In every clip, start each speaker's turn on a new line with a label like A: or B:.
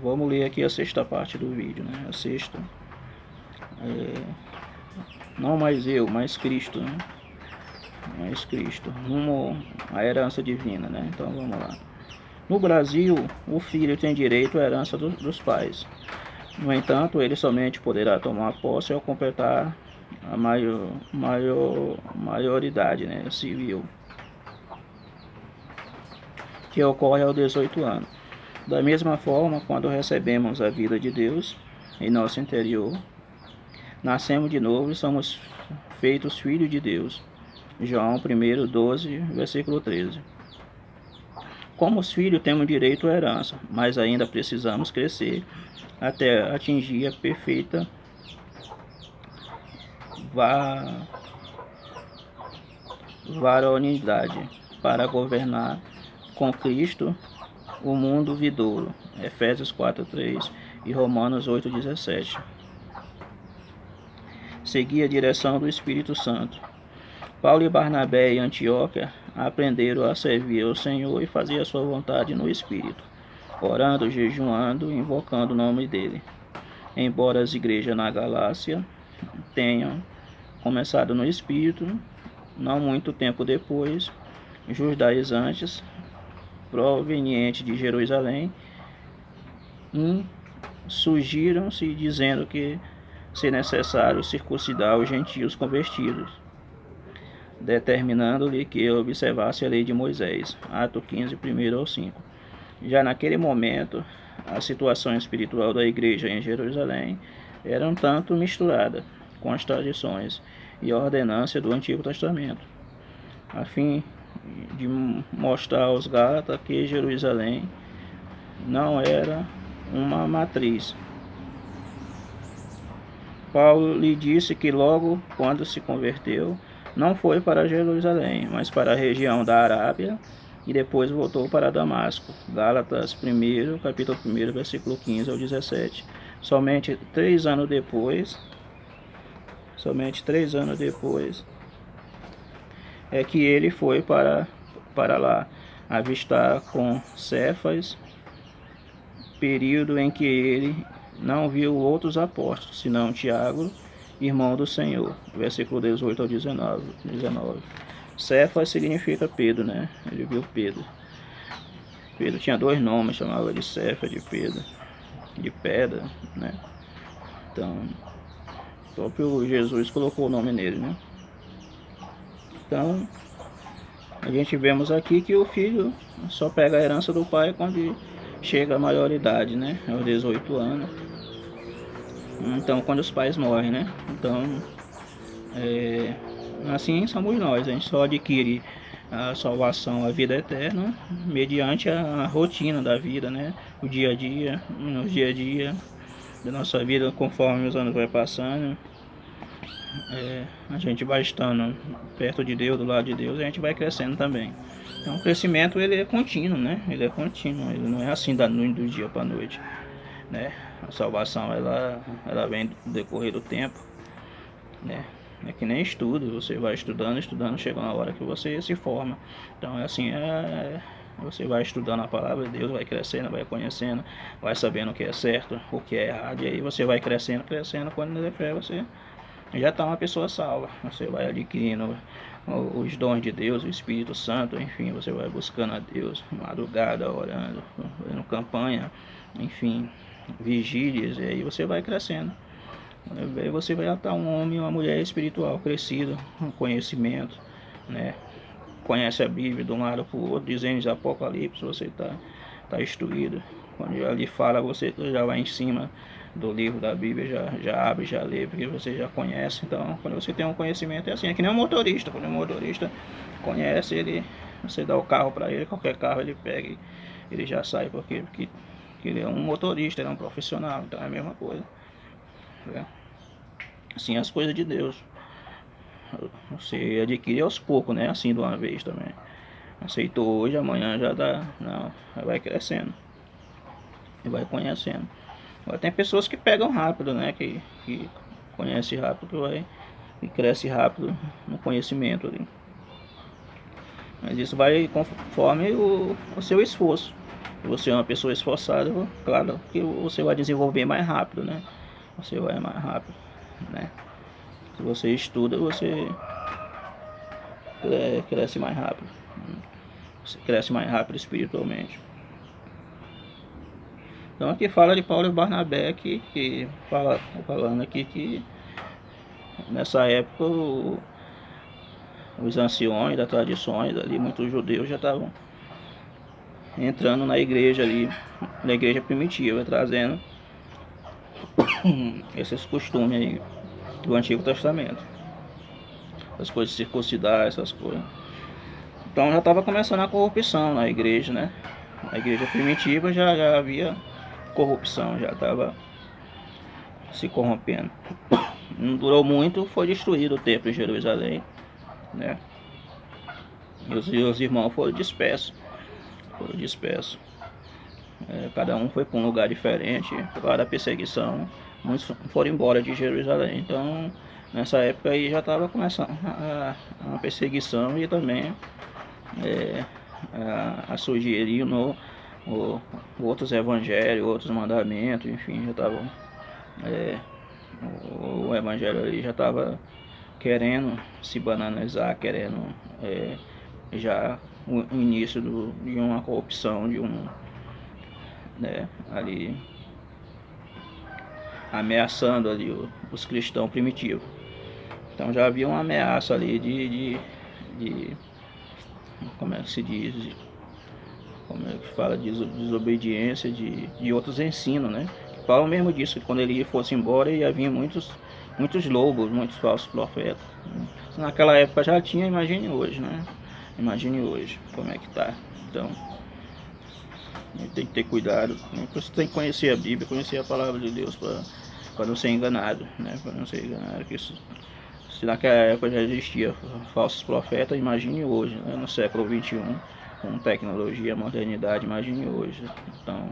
A: Vamos ler aqui a sexta parte do vídeo, né? A sexta. Não mais eu, mas Cristo, né? Mais Cristo, rumo à herança divina, né? Então vamos lá. No Brasil, o filho tem direito à herança dos pais. No entanto, ele somente poderá tomar posse ao completar a maioridade, né, civil, que ocorre aos 18 anos. Da mesma forma, quando recebemos a vida de Deus em nosso interior, nascemos de novo e somos feitos filhos de Deus. João 1:12, versículo 13. Como os filhos, temos direito à herança, mas ainda precisamos crescer até atingir a perfeita varonilidade para governar com Cristo o mundo vindouro. Efésios 4:3 e Romanos 8:17. Seguir a direção do Espírito Santo. Paulo e Barnabé em Antioquia aprenderam a servir ao Senhor e fazer a sua vontade no Espírito, orando, jejuando, invocando o nome dele. Embora as igrejas na Galácia tenham começado no Espírito, não muito tempo depois, judaizantes provenientes de Jerusalém surgiram-se dizendo que se necessário circuncidar os gentios convertidos, determinando-lhe que observasse a lei de Moisés. Atos 15, 1 ao 5. Já naquele momento, a situação espiritual da igreja em Jerusalém era um tanto misturada com as tradições e ordenâncias do Antigo Testamento, a fim de mostrar aos Gálatas que Jerusalém não era uma matriz. Paulo lhe disse que logo quando se converteu, não foi para Jerusalém, mas para a região da Arábia e depois voltou para Damasco. Gálatas 1, capítulo 1, versículo 15 ao 17. Somente 3 anos depois, é que ele foi para lá, avistar com Cefas, período em que ele não viu outros apóstolos, senão Tiago, irmão do Senhor. Versículo 18 ao 19. Cefas significa Pedro, né? Ele viu Pedro. Pedro tinha 2 nomes, chamava de Cefas, de Pedro, de pedra, né? Então, o próprio Jesus colocou o nome nele, né? Então, a gente vemos aqui que o filho só pega a herança do pai quando chega à maioridade, né? Aos 18 anos. Então, quando os pais morrem, né? Então, assim somos nós. A gente só adquire a salvação, a vida eterna, mediante a rotina da vida, né? O dia a dia, da nossa vida, conforme os anos vai passando. A gente vai estando perto de Deus, do lado de Deus, a gente vai crescendo também. Então o crescimento ele é contínuo, né? Ele é contínuo, ele não é assim do dia para a noite, né? A salvação ela vem do decorrer do tempo, né? É que nem estudo, você vai estudando, chega uma hora que você se forma. Então é assim, você vai estudando a palavra de Deus, vai crescendo, vai conhecendo, vai sabendo o que é certo, o que é errado, e aí você vai crescendo, quando der fé você já está uma pessoa salva. Você vai adquirindo os dons de Deus, o Espírito Santo, enfim, você vai buscando a Deus, madrugada, orando, fazendo campanha, enfim, vigílias, e aí você vai crescendo. Aí você vai estar um homem e uma mulher espiritual, crescido, com conhecimento, né? Conhece a Bíblia de um lado para o outro, dizendo de Apocalipse, você está instruído. Quando ele fala, você já vai em cima do livro da Bíblia, já abre, já lê, porque você já conhece. Então, quando você tem um conhecimento, é assim, é que nem um motorista. Quando o motorista conhece, você dá o carro para ele, qualquer carro ele pega, ele já sai, porque ele é um motorista, ele é um profissional, então é a mesma coisa. Assim, as coisas de Deus, você adquire aos poucos, né? Assim, de uma vez também. Aceitou hoje, amanhã já dá, não, vai crescendo e vai conhecendo. Agora tem pessoas que pegam rápido, né? Que conhece rápido, que cresce rápido no conhecimento ali. Mas isso vai conforme o seu esforço, você é uma pessoa esforçada, claro que você vai desenvolver mais rápido, né? Você vai mais rápido, né? Se você estuda, você cresce mais rápido. Você cresce mais rápido espiritualmente. Então aqui fala de Paulo e Barnabé, que falando aqui que nessa época os anciões das tradições ali, muitos judeus já estavam entrando na igreja ali, na igreja primitiva, trazendo esses costumes aí do Antigo Testamento, as coisas de circuncidar, essas coisas. Então já estava começando a corrupção na igreja, né? Na igreja primitiva já havia corrupção, já estava se corrompendo. Não durou muito, foi destruído o templo em Jerusalém, né? E os irmãos foram dispersos. Cada um foi para um lugar diferente por causa da perseguição. Muitos foram embora de Jerusalém. Então, nessa época aí já estava começando a perseguição e também a surgir outros evangelhos, outros mandamentos, enfim, já estavam. O evangelho ali já estava querendo se banalizar, querendo já o início de uma corrupção, de um, né, ali ameaçando ali os cristãos primitivos. Então já havia uma ameaça ali de como é que se diz, como é que fala, desobediência de outros ensinos, né? Paulo mesmo disse que quando ele fosse embora ia vir muitos lobos, muitos falsos profetas. Naquela época já tinha, imagine hoje, né? Imagine hoje como é que tá. Então tem que ter cuidado, você tem que conhecer a Bíblia, conhecer a palavra de Deus para não ser enganado, né? Para não ser enganado, que isso, se naquela época já existia falsos profetas, imagine hoje, né? No século XXI, com tecnologia, modernidade, imagine hoje. Então,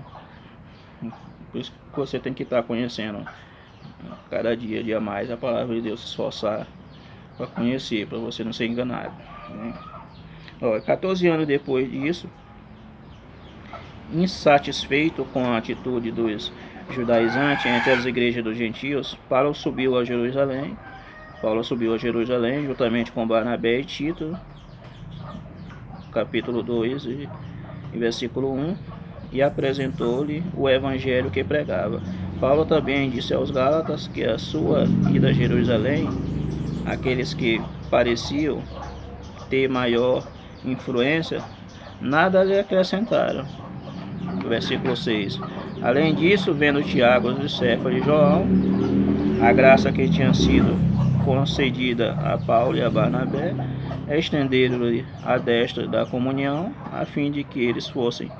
A: por isso que você tem que estar conhecendo cada dia mais a palavra de Deus, se esforçar para conhecer, para você não ser enganado, né? 14 anos depois disso, insatisfeito com a atitude dos judaizantes entre as igrejas dos gentios, Paulo subiu a Jerusalém juntamente com Barnabé e Tito, capítulo 2 e versículo 1, e apresentou-lhe o evangelho que pregava. Paulo também disse aos Gálatas que a sua ida a Jerusalém, aqueles que pareciam ter maior influência, nada lhe acrescentaram. Versículo 6. Além disso, vendo Tiago, Cefas e João, a graça que tinha sido concedida a Paulo e a Barnabé, estenderam-lhe a destra da comunhão, a fim de que eles fossem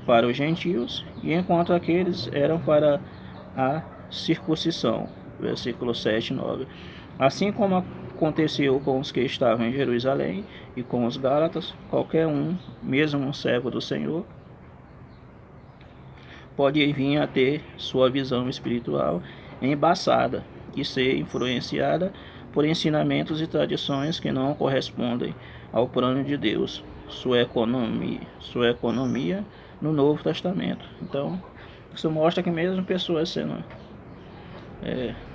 A: para os gentios, e enquanto aqueles eram para a circuncisão. Versículo 7 e 9. Assim como aconteceu com os que estavam em Jerusalém e com os Gálatas, qualquer um, mesmo um servo do Senhor, pode vir a ter sua visão espiritual embaçada e ser influenciada por ensinamentos e tradições que não correspondem ao plano de Deus, sua economia no Novo Testamento. Então, isso mostra que mesmo pessoas sendo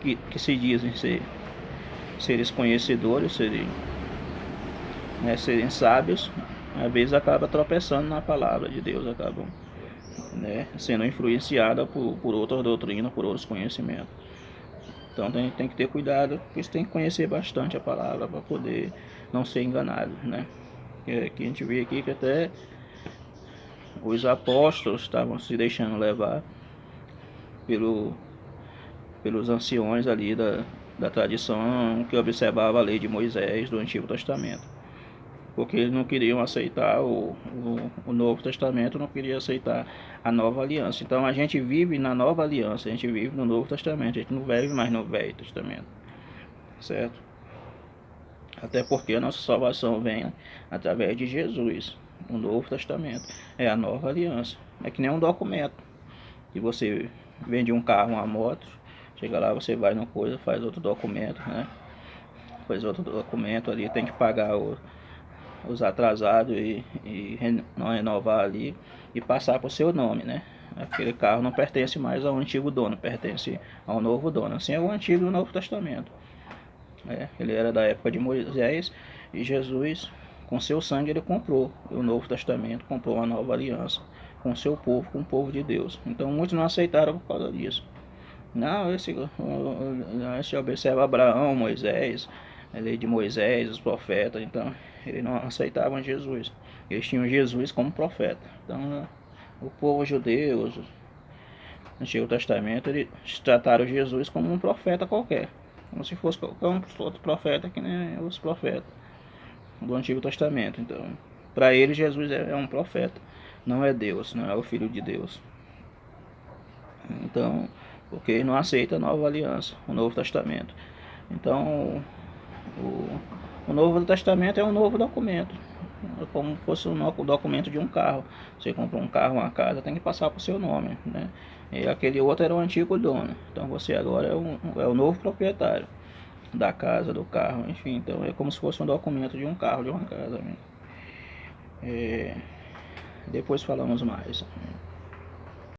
A: que se dizem seres conhecedores, serem sábios, às vezes acaba tropeçando na palavra de Deus, acabam sendo influenciada por outras doutrinas, por outros conhecimentos. Então tem que ter cuidado, por isso tem que conhecer bastante a palavra para poder não ser enganado, né? Que a gente vê aqui que até os apóstolos estavam se deixando levar pelos anciões ali da tradição que observava a lei de Moisés do Antigo Testamento, porque eles não queriam aceitar o Novo Testamento, não queria aceitar a Nova Aliança. Então a gente vive na Nova Aliança, a gente vive no Novo Testamento, a gente não vive mais no Velho Testamento, certo? Até porque a nossa salvação vem através de Jesus. O Novo Testamento é a Nova Aliança. É que nem um documento que você vende um carro, uma moto, chega lá, você vai numa coisa, faz outro documento, né? Faz outro documento ali, tem que pagar os atrasados e não renovar ali e passar para o seu nome, né? Aquele carro não pertence mais ao antigo dono, pertence ao novo dono. Assim é o Antigo e o Novo Testamento. Ele era da época de Moisés e Jesus, com seu sangue, ele comprou o Novo Testamento, comprou uma nova aliança com seu povo, com o povo de Deus. Então muitos não aceitaram por causa disso. Não, esse observa Abraão, Moisés, a lei de Moisés, os profetas, então eles não aceitavam Jesus. Eles tinham Jesus como profeta. Então o povo judeu, no Antigo Testamento, eles trataram Jesus como um profeta qualquer, como se fosse qualquer outro profeta que nem os profetas do Antigo Testamento. Então, para eles Jesus é um profeta, não é Deus, não é o Filho de Deus. Então, porque ele não aceita a nova aliança, o Novo Testamento. Então, o Novo Testamento é um novo documento, é como se fosse um documento de um carro. Você compra um carro, uma casa, tem que passar para o seu nome, né? E aquele outro era o antigo dono. Então você agora é o novo proprietário da casa, do carro, enfim. Então é como se fosse um documento de um carro, de uma casa. Depois falamos mais.